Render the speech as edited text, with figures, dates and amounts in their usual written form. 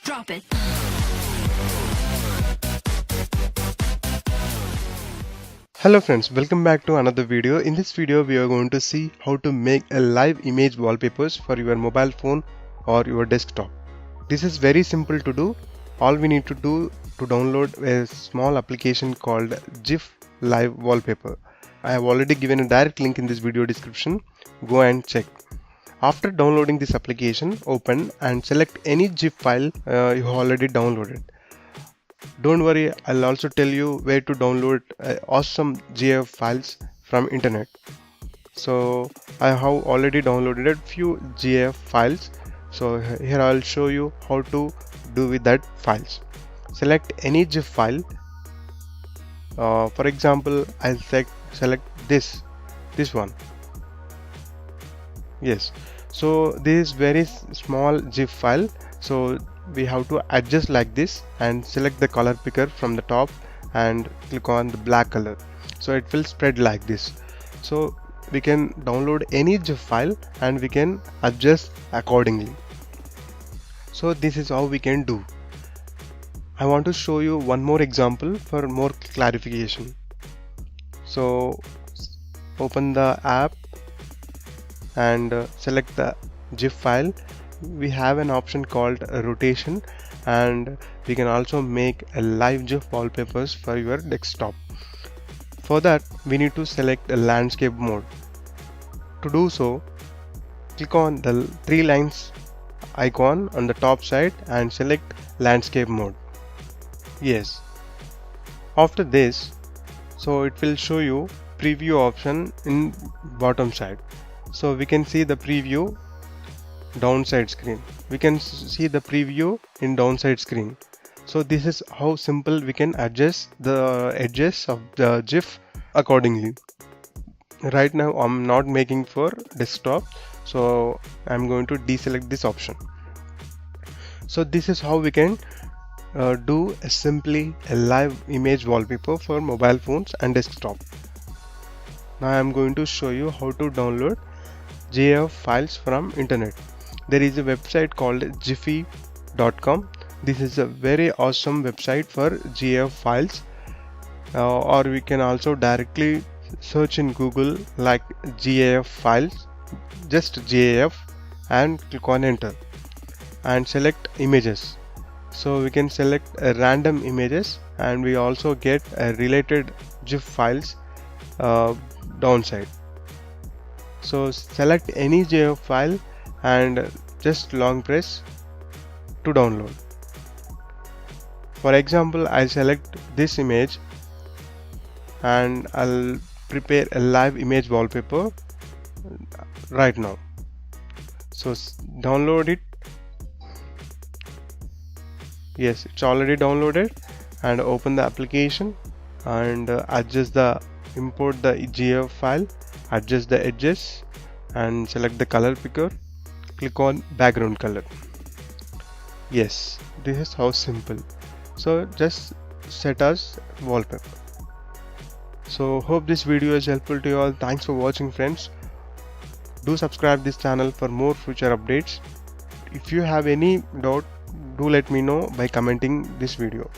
Drop it. Hello friends, welcome back to another video. In this video we are going to see how to make a live image wallpapers for your mobile phone or your desktop. This is very simple to do. All we need to do to download a small application called GIF Live Wallpaper. I have already given a direct link in this video description. Go and check. After downloading this application, open and select any GIF file you already downloaded. Don't worry, I'll also tell you where to download awesome GIF files from internet. So I have already downloaded a few GIF files. So here I'll show you how to do with that files. Select any GIF file. For example, I'll select this one. Yes. So this is very small GIF file. So we have to adjust like this and select the color picker from the top and click on the black color, so it will spread like this. So we can download any GIF file and we can adjust accordingly. So this is how we can do. I want to show you one more example for more clarification. So open the app and select the GIF file. We have an option called rotation, and we can also make a live GIF wallpapers for your desktop. For that we need to select a landscape mode. To do so, click on the three lines icon on the top side and select landscape mode. Yes. After this, so it will show you preview option in bottom side. So we can see the preview downside screen. We can see the preview in downside screen. So this is how simple we can adjust the edges of the GIF accordingly. Right now I'm not making for desktop, so I'm going to deselect this option. So this is how we can do simply a live image wallpaper for mobile phones and desktop. Now I'm going to show you how to download GIF files from internet. There is a website called giphy.com. This is a very awesome website for GIF files, or we can also directly search in Google like GIF files, just GIF, and click on enter and select images. So we can select random images, and we also get related GIF files downside. So select any GIF file and just long press to download. For example, I'll select this image and I'll prepare a live image wallpaper right now. So download it. Yes, it's already downloaded, and open the application and import the GIF file, adjust the edges and select the color picker. Click on background color. Yes, this is how simple. So just set as wallpaper. So hope this video is helpful to you all. Thanks for watching, friends. Do subscribe this channel for more future updates. If you have any doubt, do let me know by commenting this video.